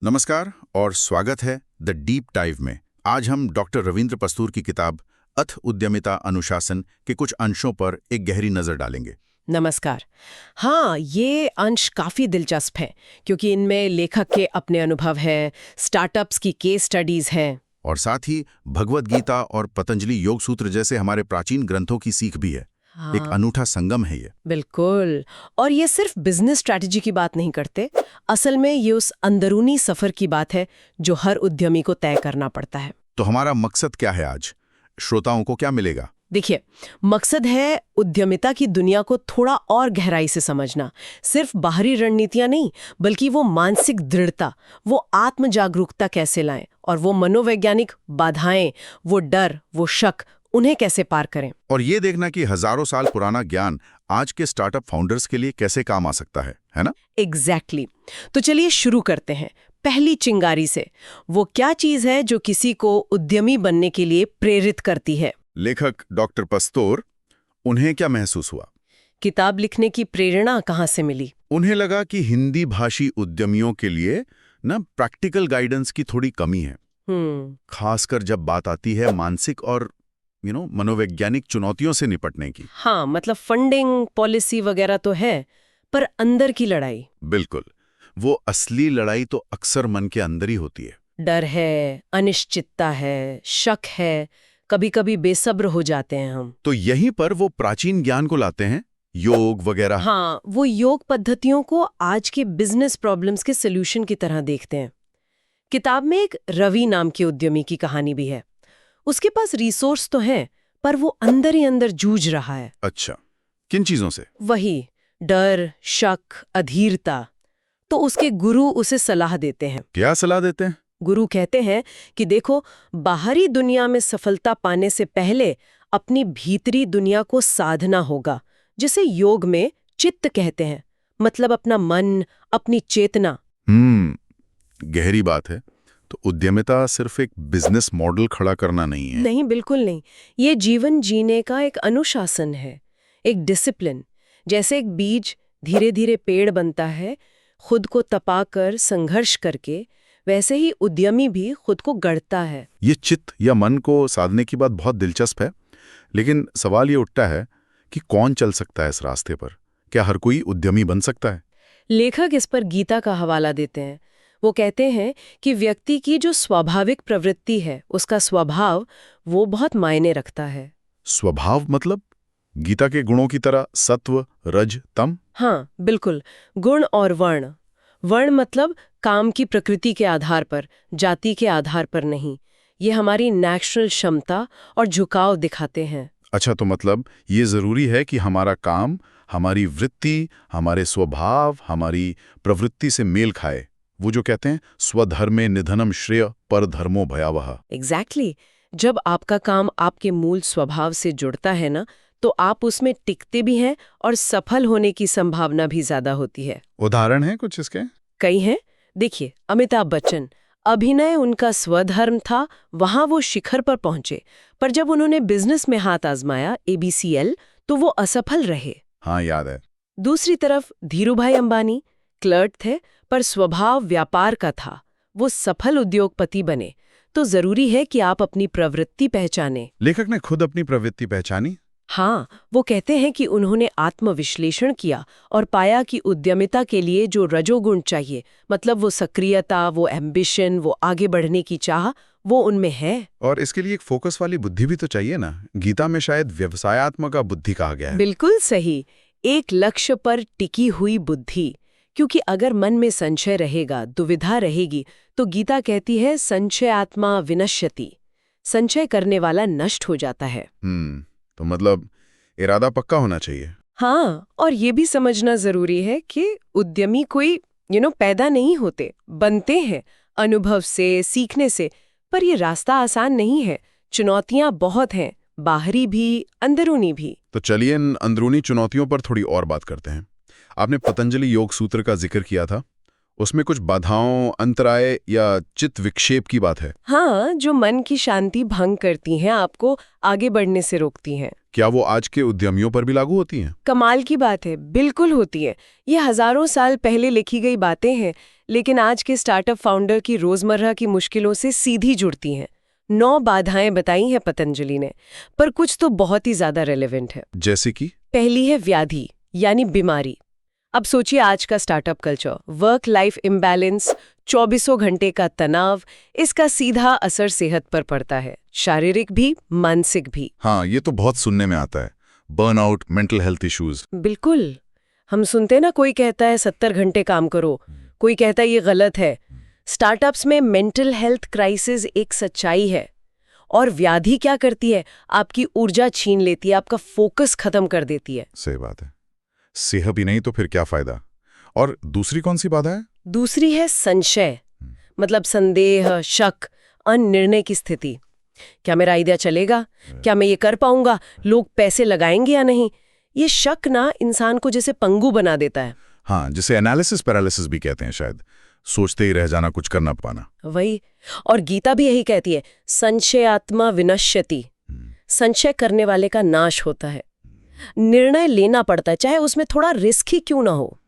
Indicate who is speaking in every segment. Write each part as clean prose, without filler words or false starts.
Speaker 1: नमस्कार और स्वागत है द डीप डाइव में। आज हम डॉक्टर रविंद्र पस्तूर की किताब अथ उद्यमिता अनुशासन के कुछ अंशों पर एक गहरी नजर डालेंगे।
Speaker 2: नमस्कार। हाँ, ये अंश काफ़ी दिलचस्प है क्योंकि इनमें लेखक के अपने अनुभव है, स्टार्टअप्स की केस स्टडीज हैं
Speaker 1: और साथ ही भगवद गीता और पतंजलि योग सूत्र जैसे हमारे प्राचीन ग्रंथों की सीख भी है। एक अनूठा संगम है ये।
Speaker 2: बिल्कुल। और ये सिर्फ बिजनेस स्ट्रैटेजी की बात नहीं करते, असल में ये उस अंदरूनी सफ़र की बात है जो हर उद्यमी को तय करना पड़ता है।
Speaker 1: तो हमारा मकसद क्या है आज? श्रोताओं को क्या मिलेगा?
Speaker 2: देखिए, मकसद है उद्यमिता की दुनिया को थोड़ा और गहराई से समझना। सिर्फ बाहरी रणनीतियां नहीं, बल्कि वो मानसिक दृढ़ता, वो आत्म जागरूकता कैसे लाएं और वो मनोवैज्ञानिक बाधाएं, वो डर, वो शक, उन्हें कैसे पार करें।
Speaker 1: और ये देखना कि हजारों साल पुराना ज्ञान आज के स्टार्टअप फाउंडर्स के लिए कैसे काम आ सकता है ना?
Speaker 2: एग्जैक्टली। तो चलिए शुरू करते हैं पहली चिंगारी से। वो क्या चीज है जो किसी को उद्यमी बनने के लिए प्रेरित करती है?
Speaker 1: लेखक डॉक्टर पस्तूर, उन्हें क्या महसूस हुआ?
Speaker 2: किताब लिखने की प्रेरणा कहाँ से मिली?
Speaker 1: उन्हें लगा कि हिंदी भाषी उद्यमियों के लिए प्रैक्टिकल गाइडेंस की थोड़ी कमी है, खासकर जब बात आती है मानसिक और मनोवैज्ञानिक चुनौतियों से निपटने की।
Speaker 2: हाँ, मतलब फंडिंग पॉलिसी वगैरह तो है, पर अंदर की लड़ाई।
Speaker 1: बिल्कुल, वो असली लड़ाई तो अक्सर मन के अंदर ही होती है।
Speaker 2: डर है, अनिश्चितता है, शक है, कभी कभी बेसब्र हो जाते हैं हम।
Speaker 1: तो यहीं पर वो प्राचीन ज्ञान को लाते हैं, योग वगैरह।
Speaker 2: हाँ, वो योग पद्धतियों को आज के बिजनेस प्रॉब्लम्स के सोल्यूशन की तरह देखते हैं। किताब में एक रवि नाम के उद्यमी की कहानी भी है। उसके पास रिसोर्स तो है, पर वो अंदर ही अंदर जूझ रहा है।
Speaker 1: अच्छा, किन चीजों से?
Speaker 2: वही डर, शक, अधीरता। तो उसके गुरु उसे सलाह देते हैं।
Speaker 1: क्या सलाह देते हैं?
Speaker 2: गुरु कहते हैं कि देखो, बाहरी दुनिया में सफलता पाने से पहले अपनी भीतरी दुनिया को साधना होगा, जिसे योग में चित्त कहते हैं। मतलब अपना मन, अपनी चेतना।
Speaker 1: गहरी बात है। तो उद्यमिता सिर्फ एक बिजनेस मॉडल खड़ा करना नहीं है।
Speaker 2: नहीं, बिल्कुल नहीं। ये जीवन जीने का एक अनुशासन है, एक डिसिप्लिन। जैसे एक बीज धीरे धीरे पेड़ बनता है, खुद को तपाकर संघर्ष करके, वैसे ही उद्यमी भी खुद को गढ़ता है।
Speaker 1: ये चित्त या मन को साधने की बात बहुत दिलचस्प है, लेकिन सवाल ये उठता है कि कौन चल सकता है इस रास्ते पर? क्या हर कोई उद्यमी बन सकता है?
Speaker 2: लेखक इस पर गीता का हवाला देते हैं। वो कहते हैं कि व्यक्ति की जो स्वाभाविक प्रवृत्ति है, उसका स्वभाव, वो बहुत मायने रखता है।
Speaker 1: स्वभाव मतलब गीता के गुणों की तरह सत्व, रज, तम?
Speaker 2: हाँ, बिल्कुल। गुण और वर्ण। वर्ण मतलब काम की प्रकृति के आधार पर, जाति के आधार पर नहीं। ये हमारी नेचुरल क्षमता और झुकाव दिखाते हैं।
Speaker 1: अच्छा, तो मतलब ये जरूरी है कि हमारा काम, हमारी वृत्ति, हमारे स्वभाव, हमारी प्रवृत्ति से मेल खाए। वो जो कहते हैं स्वधर्मे निधनम श्रेय पर धर्मो भयावह।
Speaker 2: एग्जैक्टली। जब आपका काम आपके मूल स्वभाव से जुड़ता है ना, तो आप उसमें टिकते भी हैं और सफल होने की संभावना भी ज्यादा होती है।
Speaker 1: उदाहरण है कुछ इसके?
Speaker 2: कई हैं। देखिए, अमिताभ बच्चन, अभिनय उनका स्वधर्म था, वहां वो शिखर पर पहुंचे। पर जब उन्होंने बिजनेस में हाथ आजमाया, ABCL, तो वो असफल रहे।
Speaker 1: हाँ, याद है।
Speaker 2: दूसरी तरफ धीरूभाई अंबानी क्लर्क थे, पर स्वभाव व्यापार का था। वो सफल उद्योगपति बने। तो जरूरी है कि आप अपनी प्रवृत्ति पहचाने।
Speaker 1: लेखक ने खुद अपनी प्रवृत्ति पहचानी?
Speaker 2: हाँ, वो कहते हैं कि उन्होंने आत्मविश्लेषण किया और पाया कि उद्यमिता के लिए जो रजोगुण चाहिए, मतलब वो सक्रियता, वो एम्बिशन, वो आगे बढ़ने की चाह, वो उनमें है।
Speaker 1: और इसके लिए एक फोकस वाली बुद्धि भी तो चाहिए ना? गीता में शायद व्यवसायत्मक बुद्धि कहा गया है।
Speaker 2: बिल्कुल सही। एक लक्ष्य पर टिकी हुई बुद्धि। क्योंकि अगर मन में संशय रहेगा, दुविधा रहेगी, तो गीता कहती है संशय आत्मा विनश्यति। संशय करने वाला नष्ट हो जाता है।
Speaker 1: तो मतलब इरादा पक्का होना चाहिए।
Speaker 2: हाँ, और ये भी समझना जरूरी है कि उद्यमी कोई पैदा नहीं होते, बनते हैं अनुभव से, सीखने से। पर ये रास्ता आसान नहीं है, चुनौतियां बहुत हैं, बाहरी भी, अंदरूनी भी।
Speaker 1: तो चलिए इन अंदरूनी चुनौतियों पर थोड़ी और बात करते हैं। आपने पतंजलि योग सूत्र का जिक्र किया था, उसमें कुछ बाधाओं, अंतराय या चित्त विक्षेप की बात है।
Speaker 2: हाँ, जो मन की शांति भंग करती हैं, आपको आगे बढ़ने से रोकती हैं।
Speaker 1: क्या वो आज के उद्यमियों पर भी लागू होती हैं?
Speaker 2: कमाल की बात है, बिल्कुल होती है। ये हजारों साल पहले लिखी गई बातें हैं, लेकिन आज के स्टार्टअप फाउंडर की रोजमर्रा की मुश्किलों से सीधी जुड़ती हैं। 9 बाधाएं बताई हैं पतंजलि ने, पर कुछ तो बहुत ही ज्यादा रेलेवेंट है।
Speaker 1: जैसे कि?
Speaker 2: पहली है व्याधि, यानी बीमारी। अब सोचिए आज का startup culture, work life imbalance, 24 घंटे का तनाव, इसका सीधा असर सेहत पर पड़ता है, शारीरिक भी, मानसिक भी।
Speaker 1: हाँ, ये तो बहुत सुनने में आता है। Burnout, mental health issues.
Speaker 2: बिल्कुल। हम सुनते ना, कोई कहता है 70 घंटे काम करो, कोई कहता है ये गलत है। स्टार्टअप्स में मेंटल हेल्थ क्राइसिस एक सच्चाई है। और व्याधि क्या करती है? आपकी ऊर्जा छीन लेती है, आपका फोकस खत्म कर देती है।
Speaker 1: सही बात है। सेहत ही नहीं तो फिर क्या फायदा? और दूसरी कौन सी बाधा है?
Speaker 2: दूसरी है संशय, मतलब संदेह, शक, अनिर्णय की स्थिति। क्या मेरा आइडिया चलेगा? क्या मैं ये कर पाऊंगा? लोग पैसे लगाएंगे या नहीं? ये शक ना इंसान को जैसे पंगु बना देता है।
Speaker 1: हाँ, जिसे एनालिसिस पैरालिसिस भी कहते हैं शायद। सोचते ही रह जाना, कुछ करना पाना।
Speaker 2: वही। और गीता भी यही कहती है, संशयात्मा विनश्यति। संशय करने वाले का नाश होता है। निर्णय लेना पड़ता है, चाहे उसमें थोड़ा रिस्क ही क्यों ना हो।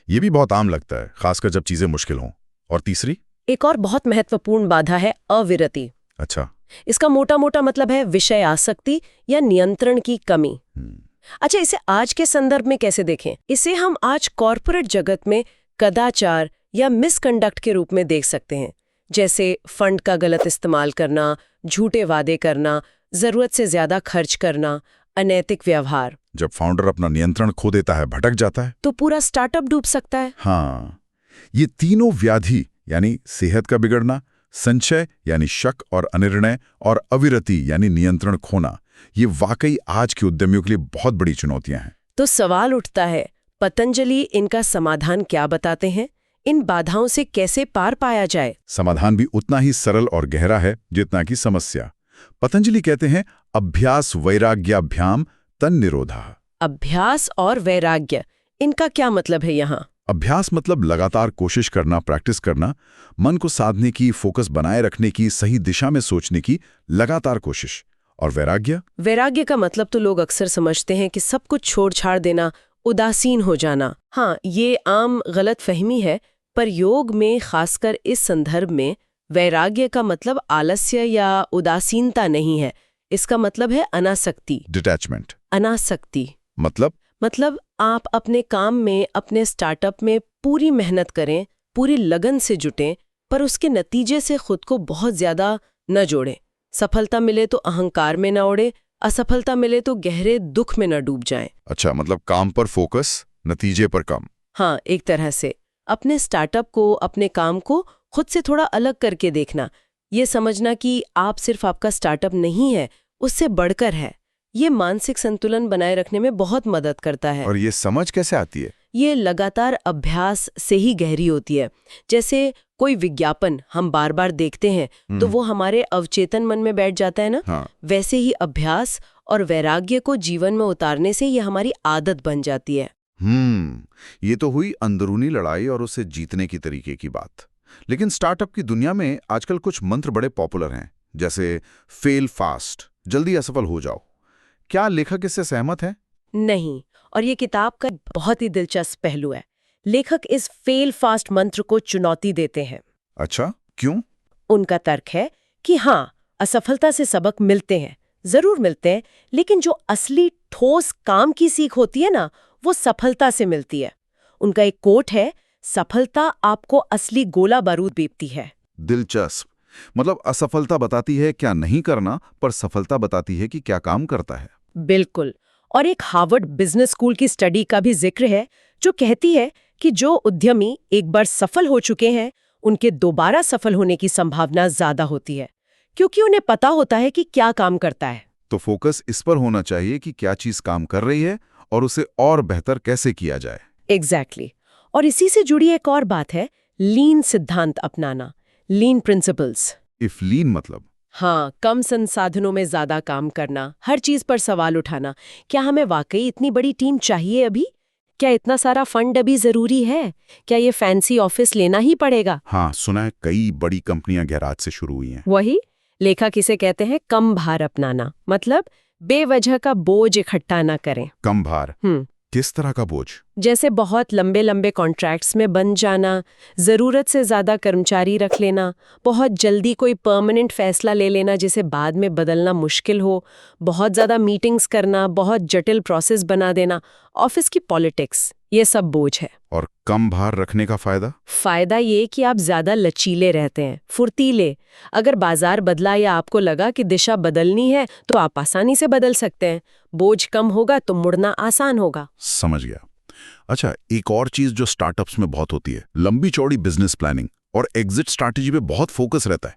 Speaker 1: ये भी बहुत आम लगता है, खासकर जब चीजें मुश्किल हों। और तीसरी?
Speaker 2: एक और बहुत महत्वपूर्ण बाधा है अविरति।
Speaker 1: अच्छा।
Speaker 2: इसका मोटा मोटा मतलब है विषय आसक्ति या नियंत्रण की कमी। अच्छा, इसे आज के संदर्भ में कैसे देखें? इसे हम आज कॉरपोरेट जगत में कदाचार या मिसकंडक्ट के रूप में देख सकते हैं, जैसे फंड का गलत इस्तेमाल करना, झूठे वादे करना, जरूरत से ज्यादा खर्च करना, अनैतिक व्यवहार।
Speaker 1: जब फाउंडर अपना नियंत्रण खो देता है, भटक जाता है,
Speaker 2: तो पूरा स्टार्टअप डूब सकता है।
Speaker 1: हाँ, ये तीनों व्याधि यानी सेहत का बिगड़ना, संशय यानी शक और अनिर्णय, और अविरति यानी नियंत्रण खोना, ये वाकई आज के उद्यमियों के लिए बहुत बड़ी चुनौतियां हैं।
Speaker 2: तो सवाल उठता है, पतंजलि इनका समाधान क्या बताते हैं? इन बाधाओं से कैसे पार पाया जाए?
Speaker 1: समाधान भी उतना ही सरल और गहरा है जितना कि समस्या। पतंजलि कहते हैं, अभ्यास वैराग्याभ्याम तन्निरोधः।
Speaker 2: अभ्यास और वैराग्य, इनका क्या मतलब है यहाँ?
Speaker 1: अभ्यास मतलब लगातार कोशिश करना, प्रैक्टिस करना, मन को साधने की, फोकस बनाए रखने की, सही दिशा में सोचने की लगातार कोशिश। और वैराग्य?
Speaker 2: वैराग्य का मतलब तो लोग अक्सर समझते हैं कि सब कुछ छोड़ छाड़ देना, उदासीन हो जाना। हाँ, ये आम गलत फहमी है, पर योग में खासकर इस संदर्भ में वैराग्य का मतलब आलस्य या उदासीनता नहीं है। इसका मतलब है अनासक्ति,
Speaker 1: डिटैचमेंट।
Speaker 2: अनासक्ति
Speaker 1: मतलब
Speaker 2: आप अपने काम में, अपने स्टार्टअप में पूरी मेहनत करें, पूरी लगन से जुटें, पर उसके नतीजे से खुद को बहुत ज्यादा न जोड़ें। सफलता मिले तो अहंकार में न उड़े, असफलता मिले तो गहरे दुख में न डूब जाएं।
Speaker 1: अच्छा, मतलब काम पर फोकस, नतीजे पर कम।
Speaker 2: हाँ, एक तरह से अपने स्टार्टअप को, अपने काम को खुद से थोड़ा अलग करके देखना, ये समझना कि आप सिर्फ आपका स्टार्टअप नहीं है, उससे बढ़कर है। ये मानसिक संतुलन बनाए रखने में बहुत मदद करता है।
Speaker 1: और ये समझ कैसे आती है?
Speaker 2: ये लगातार अभ्यास से ही गहरी होती है। जैसे कोई विज्ञापन हम बार बार देखते हैं तो वो हमारे अवचेतन मन में बैठ जाता है ना।
Speaker 1: हाँ।
Speaker 2: वैसे ही अभ्यास और वैराग्य को जीवन में उतारने से ये हमारी आदत बन जाती है।
Speaker 1: ये तो हुई अंदरूनी लड़ाई और उसे जीतने की तरीके की बात। लेकिन स्टार्टअप की दुनिया में आजकल कुछ मंत्र बड़े पॉपुलर हैं, जैसे फेल फास्ट, जल्दी असफल हो जाओ। क्या लेखक इससे सहमत है?
Speaker 2: नहीं, और ये किताब का बहुत ही दिलचस्प पहलू है। लेखक इस फेल फास्ट मंत्र को चुनौती देते हैं।
Speaker 1: अच्छा, क्यों?
Speaker 2: उनका तर्क है कि हाँ, असफलता से सबक मिलते हैं, जरूर मिलते हैं, लेकिन जो असली ठोस काम की सीख होती है ना, वो सफलता से मिलती है। उनका एक कोट है, सफलता आपको असली गोला बारूद बेचती है।
Speaker 1: दिलचस्प। मतलब असफलता बताती है क्या नहीं करना, पर सफलता बताती है कि क्या काम करता है।
Speaker 2: बिल्कुल। और एक हार्वर्ड बिजनेस स्कूल की स्टडी का भी जिक्र है, जो कहती है कि जो उद्यमी एक बार सफल हो चुके हैं, उनके दोबारा सफल होने की संभावना ज्यादा होती है, क्योंकि उन्हें पता होता है कि क्या काम करता है।
Speaker 1: तो फोकस इस पर होना चाहिए कि क्या चीज काम कर रही है और उसे और बेहतर कैसे किया जाए।
Speaker 2: एग्जैक्टली। और इसी से जुड़ी एक और बात है, लीन सिद्धांत अपनाना, लीन प्रिंसिपल्स।
Speaker 1: इफ लीन मतलब?
Speaker 2: हाँ, कम संसाधनों में ज्यादा काम करना, हर चीज पर सवाल उठाना। क्या हमें वाकई इतनी बड़ी टीम चाहिए अभी? क्या इतना सारा फंड अभी जरूरी है? क्या ये फैंसी ऑफिस लेना ही पड़ेगा?
Speaker 1: हाँ, सुना है कई बड़ी कंपनियां गैराज से शुरू हुई हैं।
Speaker 2: वही लेखक इसे कहते हैं कम भार अपनाना, मतलब बेवजह का बोझ इकट्ठा ना करें।
Speaker 1: कम भार, किस तरह का बोझ?
Speaker 2: जैसे बहुत लंबे लंबे कॉन्ट्रैक्ट्स में बंध जाना, जरूरत से ज्यादा कर्मचारी रख लेना, बहुत जल्दी कोई परमानेंट फैसला ले लेना जिसे बाद में बदलना मुश्किल हो, बहुत ज्यादा मीटिंग्स करना, बहुत जटिल प्रोसेस बना देना, ऑफिस की पॉलिटिक्स, ये सब बोझ है।
Speaker 1: और कम भार रखने का फायदा?
Speaker 2: फायदा ये कि आप ज्यादा लचीले रहते हैं, फुर्तीले। अगर बाजार बदला या आपको लगा कि दिशा बदलनी है तो आप आसानी से बदल सकते हैं। बोझ कम होगा तो मुड़ना आसान होगा।
Speaker 1: समझ गया। अच्छा, एक और चीज जो स्टार्टअप्स में बहुत होती है, लंबी चौड़ी बिजनेस प्लानिंग और एग्जिट स्ट्रैटेजी पे बहुत फोकस रहता है।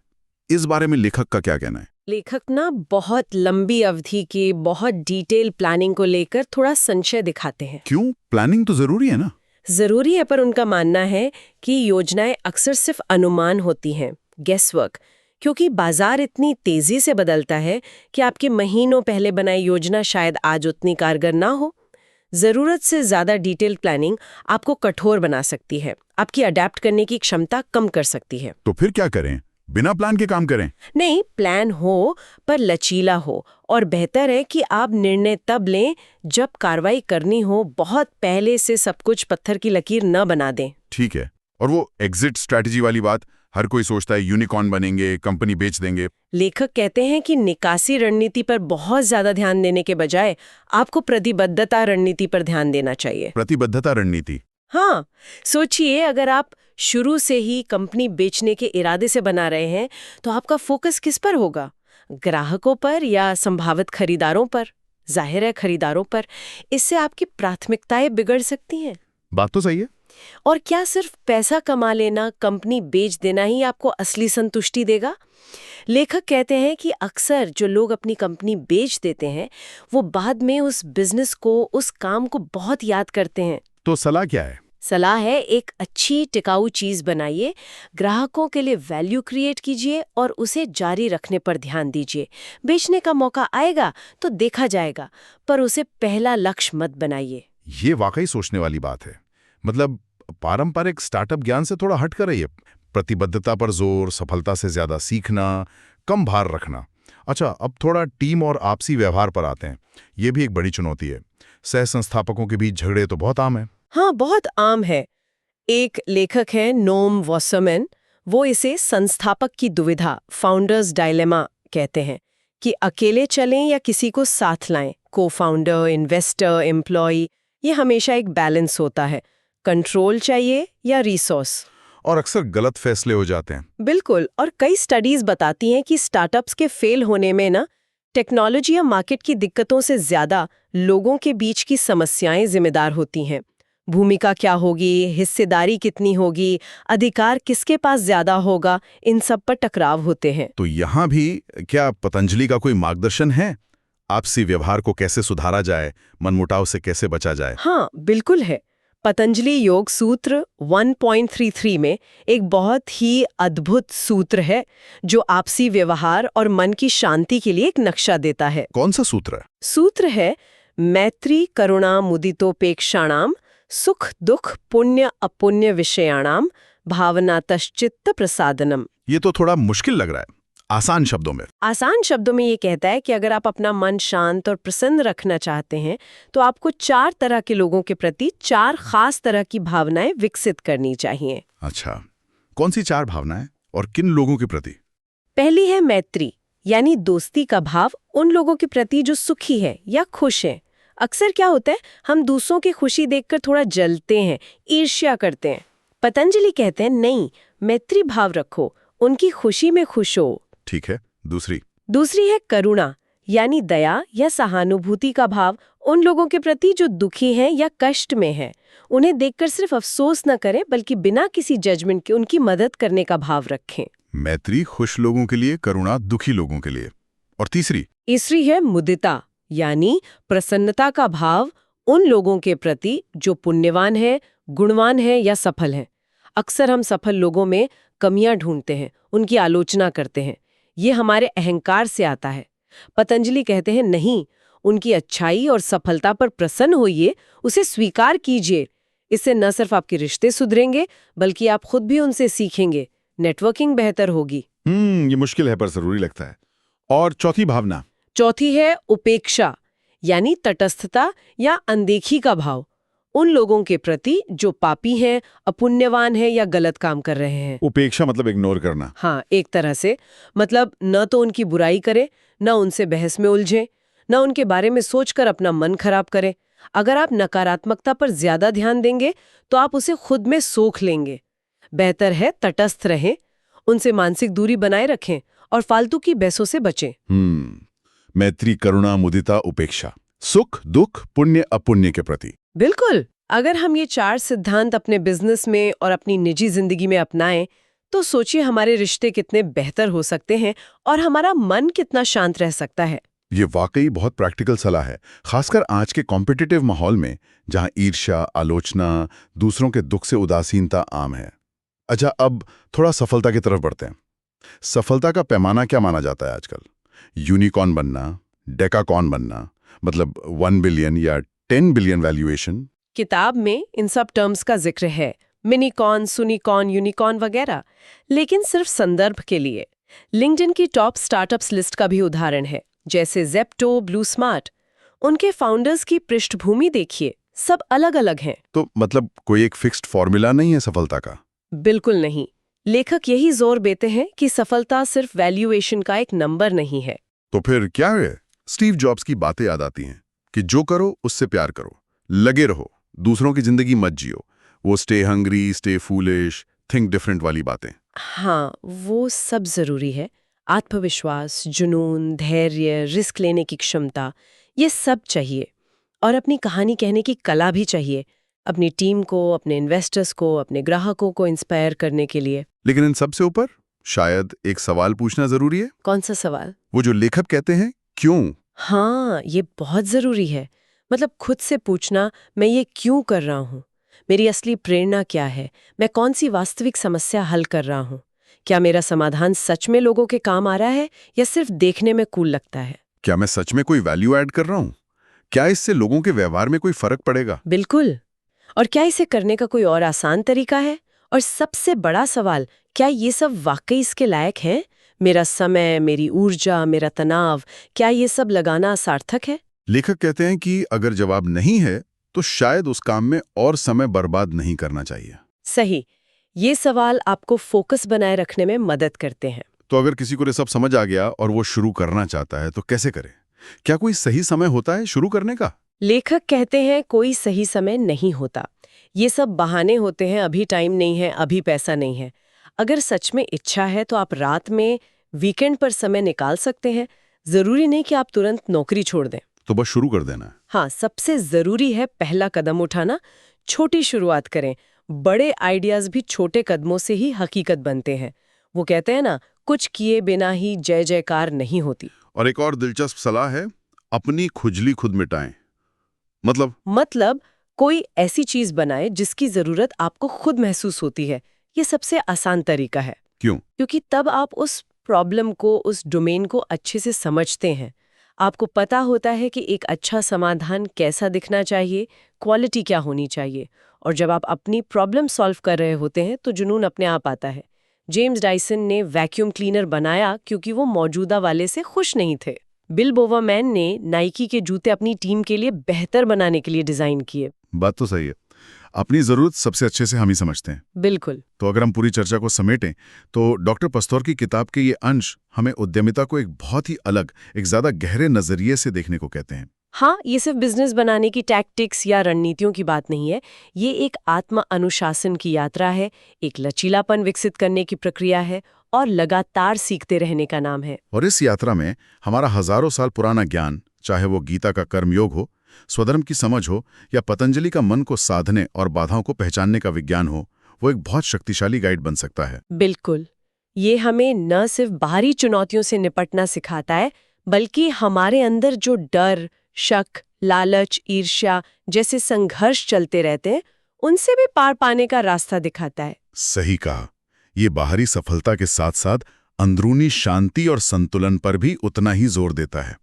Speaker 1: इस बारे में लेखक का क्या कहना है?
Speaker 2: लेखक ना बहुत लंबी अवधि की, बहुत डिटेल प्लानिंग को लेकर थोड़ा संशय दिखाते हैं।
Speaker 1: क्यों? प्लानिंग तो जरूरी है ना।
Speaker 2: जरूरी है, पर उनका मानना है कि योजनाएं अक्सर सिर्फ अनुमान होती हैं, गेसवर्क, क्योंकि बाजार इतनी तेजी से बदलता है कि आपके महीनों पहले बनाई योजना शायद आज उतनी कारगर ना हो। जरूरत से ज्यादा डिटेल प्लानिंग आपको कठोर बना सकती है, आपकी अडेप्ट करने की क्षमता कम कर सकती है।
Speaker 1: तो फिर क्या करें? बिना प्लान के काम करें?
Speaker 2: नहीं, प्लान हो पर लचीला हो, और बेहतर है कि आप निर्णय तब लें जब कार्रवाई करनी हो, बहुत पहले से सब कुछ पत्थर की लकीर न बना दें।
Speaker 1: ठीक है। और वो एग्जिट स्ट्रैटेजी वाली बात, हर कोई सोचता है यूनिकॉर्न बनेंगे, कंपनी बेच देंगे।
Speaker 2: लेखक कहते हैं कि निकासी रणनीति पर बहुत ज्यादा ध्यान देने के बजाय आपको प्रतिबद्धता रणनीति पर ध्यान देना चाहिए।
Speaker 1: प्रतिबद्धता रणनीति?
Speaker 2: हाँ, सोचिए, अगर आप शुरू से ही कंपनी बेचने के इरादे से बना रहे हैं तो आपका फोकस किस पर होगा? ग्राहकों पर या संभावित खरीदारों पर? जाहिर है खरीदारों पर। इससे आपकी प्राथमिकताएं बिगड़ सकती हैं।
Speaker 1: बात तो सही है।
Speaker 2: और क्या सिर्फ पैसा कमा लेना, कंपनी बेच देना ही आपको असली संतुष्टि देगा? लेखक कहते हैं कि अक्सर जो लोग अपनी कंपनी बेच देते हैं वो बाद में उस बिजनेस को, उस काम को बहुत याद करते हैं।
Speaker 1: तो सलाह क्या है?
Speaker 2: सलाह है, एक अच्छी टिकाऊ चीज बनाइए, ग्राहकों के लिए वैल्यू क्रिएट कीजिए और उसे जारी रखने पर ध्यान दीजिए। बेचने का मौका आएगा तो देखा जाएगा, पर उसे पहला लक्ष्य मत बनाइए।
Speaker 1: ये वाकई सोचने वाली बात है। मतलब पारंपरिक स्टार्टअप ज्ञान से थोड़ा हट कर रही है। प्रतिबद्धता पर जोर, सफलता से ज्यादा सीखना, कम भार रखना। अच्छा, अब थोड़ा टीम और आपसी व्यवहार पर आते हैं। ये भी एक बड़ी चुनौती है। सह संस्थापकों के बीच झगड़े तो बहुत आम है।
Speaker 2: हाँ, बहुत आम है। एक लेखक है नोम वॉसरमैन, वो इसे संस्थापक की दुविधा, फाउंडर्स डायलेमा कहते हैं, कि अकेले चलें या किसी को साथ लाएं। को फाउंडर, इन्वेस्टर, एम्प्लॉय, ये हमेशा एक बैलेंस होता है। कंट्रोल चाहिए या रिसोर्स।
Speaker 1: और अक्सर गलत फैसले हो जाते हैं।
Speaker 2: बिल्कुल, और कई स्टडीज बताती हैं कि स्टार्टअप्स के फेल होने में ना टेक्नोलॉजी या मार्केट की दिक्कतों से ज्यादा लोगों के बीच की समस्याएं जिम्मेदार होती हैं। भूमिका क्या होगी, हिस्सेदारी कितनी होगी, अधिकार किसके पास ज्यादा होगा, इन सब पर टकराव होते हैं।
Speaker 1: तो यहाँ भी क्या पतंजलि का कोई मार्गदर्शन है? आपसी व्यवहार को कैसे सुधारा जाए, मनमुटाव से कैसे बचा जाए?
Speaker 2: हाँ, बिल्कुल है। पतंजलि योग सूत्र 1.33 में एक बहुत ही अद्भुत सूत्र है जो आपसी व्यवहार और मन की शांति के लिए एक नक्शा देता है।
Speaker 1: कौन सा सूत्र है?
Speaker 2: सूत्र है मैत्री करुणा मुदितोपेक्षाणाम सुख दुख पुण्य अपुण्य विषयाणाम भावनातश्चित्त प्रसादनम।
Speaker 1: ये तो थोड़ा मुश्किल लग रहा है। आसान शब्दों में?
Speaker 2: आसान शब्दों में ये कहता है कि अगर आप अपना मन शांत और प्रसन्न रखना चाहते हैं तो आपको 4 तरह के लोगों के प्रति 4 खास तरह की भावनाएं विकसित करनी चाहिए।
Speaker 1: अच्छा, कौन सी 4 भावनाएं और किन लोगों के प्रति?
Speaker 2: पहली है मैत्री, यानी दोस्ती का भाव उन लोगों के प्रति जो सुखी है या खुश हैं। अक्सर क्या होता है, हम दूसरों की खुशी देखकर थोड़ा जलते हैं, ईर्ष्या करते हैं। पतंजलि कहते हैं नहीं, मैत्री भाव रखो, उनकी खुशी में खुश हो।
Speaker 1: ठीक है।
Speaker 2: दूसरी है करुणा, यानी दया या सहानुभूति का भाव उन लोगों के प्रति जो दुखी हैं या कष्ट में हैं। उन्हें देखकर सिर्फ अफसोस न करें बल्कि बिना किसी जजमेंट के उनकी मदद करने का भाव रखें।
Speaker 1: मैत्री खुश लोगों के लिए, करुणा दुखी लोगों के लिए। और तीसरी
Speaker 2: है मुदिता, यानी प्रसन्नता का भाव उन लोगों के प्रति जो पुण्यवान है, गुणवान है या सफल हैं। अक्सर हम सफल लोगों में कमियां ढूंढते हैं, उनकी आलोचना करते हैं। ये हमारे अहंकार से आता है। पतंजलि कहते हैं नहीं, उनकी अच्छाई और सफलता पर प्रसन्न होइए, उसे स्वीकार कीजिए। इससे न सिर्फ आपके रिश्ते सुधरेंगे, बल्कि आप खुद भी उनसे सीखेंगे, नेटवर्किंग बेहतर होगी।
Speaker 3: ये मुश्किल है पर जरूरी लगता है। और चौथी भावना?
Speaker 2: चौथी है उपेक्षा, यानी तटस्थता या अनदेखी का भाव उन लोगों के प्रति जो पापी हैं, अपुण्यवान हैं या गलत काम कर रहे हैं।
Speaker 3: उपेक्षा मतलब इग्नोर करना।
Speaker 2: हाँ, एक तरह से। मतलब न तो उनकी बुराई करें, न उनसे बहस में उलझें, न उनके बारे में सोचकर अपना मन खराब करें। अगर आप नकारात्मकता पर ज्यादा ध्यान देंगे तो आप उसे खुद में सोख लेंगे। बेहतर है तटस्थ रहें, उनसे मानसिक दूरी बनाए रखें और फालतू की बहसों से बचें।
Speaker 3: मैत्री, करुणा, मुदिता, उपेक्षा, सुख दुख, पुण्य अपुण्य के प्रति।
Speaker 2: बिल्कुल। अगर हम ये 4 सिद्धांत अपने बिजनेस में और अपनी निजी जिंदगी में अपनाएं, तो सोचिए हमारे रिश्ते कितने बेहतर हो सकते हैं और हमारा मन कितना शांत रह सकता है।
Speaker 3: ये वाकई बहुत प्रैक्टिकल सलाह है, खासकर आज के कॉम्पिटिटिव माहौल में जहां ईर्ष्या, आलोचना, दूसरों के दुख से उदासीनता आम है। अच्छा, अब थोड़ा सफलता की तरफ बढ़ते हैं। सफलता का पैमाना क्या माना जाता है आजकल? यूनिकॉर्न बनना, डेकाकॉर्न बनना, मतलब 1 बिलियन या 10 बिलियन वैल्यूएशन?
Speaker 2: किताब में इन सब टर्म्स का जिक्र है, मिनीकॉर्न, सुनिकॉर्न, यूनिकॉर्न वगैरह, लेकिन सिर्फ संदर्भ के लिए। लिंक्डइन की टॉप स्टार्टअप्स लिस्ट का भी उदाहरण है, जैसे ज़ेप्टो, ब्लू स्मार्ट। उनके फाउंडर्स की पृष्ठभूमि देखिए, सब अलग अलग हैं।
Speaker 3: तो मतलब कोई एक फिक्स्ड फॉर्मूला नहीं है सफलता का?
Speaker 2: बिल्कुल नहीं। लेखक यही जोर देते हैं कि सफलता सिर्फ वैल्यूएशन का एक नंबर नहीं है।
Speaker 3: तो फिर क्या है? स्टीव जॉब्स की बातें याद आती हैं कि जो करो उससे प्यार करो, लगे रहो, दूसरों की जिंदगी मत जियो। वो stay hungry, stay foolish, think different वाली बातें।
Speaker 2: हाँ, वो सब जरूरी है। आत्मविश्वास, जुनून, धैर्य, रिस्क लेने की क्षमता, ये सब चाहिए। और अपनी कहानी कहने की कला भी चाहिए, अपनी टीम को, अपने इन्वेस्टर्स को, अपने ग्राहकों को इंस्पायर करने के लिए।
Speaker 3: लेकिन इन सब से ऊपर शायद एक सवाल पूछना जरूरी है।
Speaker 2: कौन सा सवाल?
Speaker 3: वो जो लेखक कहते हैं, क्यों?
Speaker 2: हाँ, ये बहुत जरूरी है। मतलब खुद से पूछना, मैं ये क्यों कर रहा हूँ? मेरी असली प्रेरणा क्या है? मैं कौन सी वास्तविक समस्या हल कर रहा हूँ? क्या मेरा समाधान सच में लोगों के काम आ रहा है या सिर्फ देखने में कूल लगता है?
Speaker 3: क्या मैं सच में कोई वैल्यू ऐड कर रहा हूँ? क्या इससे लोगों के व्यवहार में कोई फर्क पड़ेगा?
Speaker 2: बिल्कुल। और क्या इसे करने का कोई और आसान तरीका है? और सबसे बड़ा सवाल, क्या ये सब वाकई इसके लायक है? मेरा समय, मेरी ऊर्जा, मेरा तनाव, क्या ये सब लगाना सार्थक है?
Speaker 3: लेखक कहते हैं कि अगर जवाब नहीं है तो शायद उस काम में और समय बर्बाद नहीं करना चाहिए।
Speaker 2: सही। ये सवाल आपको फोकस बनाए रखने में मदद करते हैं।
Speaker 3: तो अगर किसी को ये सब समझ आ गया और वो शुरू करना चाहता है तो कैसे करे? क्या कोई सही समय होता है शुरू करने का?
Speaker 2: लेखक कहते हैं कोई सही समय नहीं होता। ये सब बहाने होते हैं, अभी टाइम नहीं है, अभी पैसा नहीं है। अगर सच में इच्छा है तो आप रात में, वीकेंड पर समय निकाल सकते हैं। जरूरी नहीं कि आप तुरंत नौकरी छोड़ दें।
Speaker 3: तो बस शुरू कर देना है।
Speaker 2: हाँ, सबसे जरूरी है पहला कदम उठाना। छोटी शुरुआत करें। बड़े आइडियाज भी छोटे कदमों से ही हकीकत बनते हैं। वो कहते हैं ना, कुछ किए बिना ही जय जयकार नहीं होती।
Speaker 3: और एक और दिलचस्प सलाह है, अपनी खुजली खुद मिटाएं। मतलब
Speaker 2: कोई ऐसी चीज बनाए जिसकी जरूरत आपको खुद महसूस होती है। ये सबसे आसान तरीका है।
Speaker 3: क्यों?
Speaker 2: क्योंकि तब आप उस प्रॉब्लम को, उस डोमेन को अच्छे से समझते हैं। आपको पता होता है कि एक अच्छा समाधान कैसा दिखना चाहिए, क्वालिटी क्या होनी चाहिए। और जब आप अपनी प्रॉब्लम सॉल्व कर रहे होते हैं तो जुनून अपने आप आता है। जेम्स डायसन ने वैक्यूम क्लीनर बनाया क्योंकि वो मौजूदा वाले से खुश नहीं थे। बिल बोवरमैन ने नाइकी के जूते अपनी टीम के लिए बेहतर बनाने के लिए डिजाइन किए।
Speaker 3: बात तो सही है। अपनी जरूरत सबसे अच्छे से हम ही समझते हैं।
Speaker 2: बिल्कुल।
Speaker 3: तो अगर हम पूरी चर्चा को समेटें तो डॉक्टर पस्तौर की किताब के ये अंश हमें उद्यमिता को एक बहुत ही अलग, एक ज्यादा गहरे नजरिए से देखने को कहते हैं।
Speaker 2: हाँ, ये सिर्फ बिजनेस बनाने की टैक्टिक्स या रणनीतियों की बात नहीं है। ये एक आत्म अनुशासन की यात्रा है, एक लचीलापन विकसित करने की प्रक्रिया है और लगातार सीखते रहने का नाम है।
Speaker 3: और इस यात्रा में हमारा हजारों साल पुराना ज्ञान, चाहे वो गीता का कर्मयोग हो, स्वधर्म की समझ हो या पतंजलि का मन को साधने और बाधाओं को पहचानने का विज्ञान हो, वो एक बहुत शक्तिशाली गाइड बन सकता है।
Speaker 2: बिल्कुल। ये हमें न सिर्फ बाहरी चुनौतियों से निपटना सिखाता है, बल्कि हमारे अंदर जो डर, शक, लालच, ईर्ष्या जैसे संघर्ष चलते रहते हैं, उनसे भी पार पाने का रास्ता दिखाता है।
Speaker 3: सही कहा। ये बाहरी सफलता के साथ साथ अंदरूनी शांति और संतुलन पर भी उतना ही जोर देता है।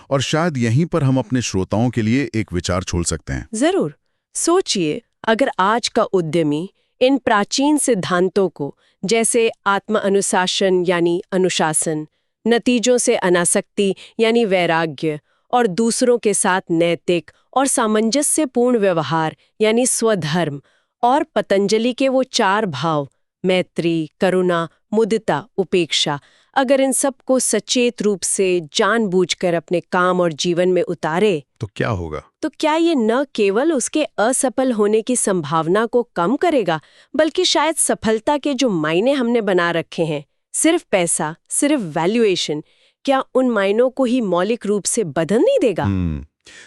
Speaker 1: और शायद यहीं पर हम अपने श्रोताओं के लिए एक विचार छोड़ सकते हैं।
Speaker 2: जरूर। सोचिए, अगर आज का उद्यमी इन प्राचीन सिद्धांतों को, जैसे आत्म अनुशासन यानी अनुशासन, नतीजों से अनासक्ति यानी वैराग्य, और दूसरों के साथ नैतिक और सामंजस्यपूर्ण व्यवहार यानी स्वधर्म, और पतंजलि के वो 4 भाव मैत्री, करुणा, मुदिता, उपेक्षा, अगर इन सब को सचेत रूप से जानबूझकर अपने काम और जीवन में उतारे,
Speaker 3: तो क्या होगा?
Speaker 2: तो क्या ये न केवल उसके असफल होने की संभावना को कम करेगा, बल्कि शायद सफलता के जो मायने हमने बना रखे हैं, सिर्फ पैसा, सिर्फ वैल्यूएशन, क्या उन मायनों को ही मौलिक रूप से बदल नहीं देगा?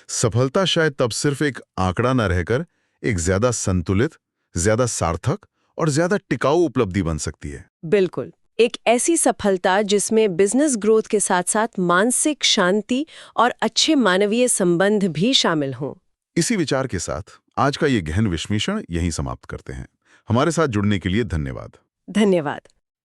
Speaker 3: सफलता शायद तब सिर्फ एक आंकड़ा न रहकर एक ज्यादा संतुलित, ज्यादा सार्थक और ज्यादा टिकाऊ उपलब्धि बन सकती है।
Speaker 2: बिल्कुल, एक ऐसी सफलता जिसमें बिजनेस ग्रोथ के साथ साथ मानसिक शांति और अच्छे मानवीय संबंध भी शामिल हों।
Speaker 3: इसी विचार के साथ आज का ये गहन विश्लेषण यहीं समाप्त करते हैं। हमारे साथ जुड़ने के लिए धन्यवाद।
Speaker 2: धन्यवाद।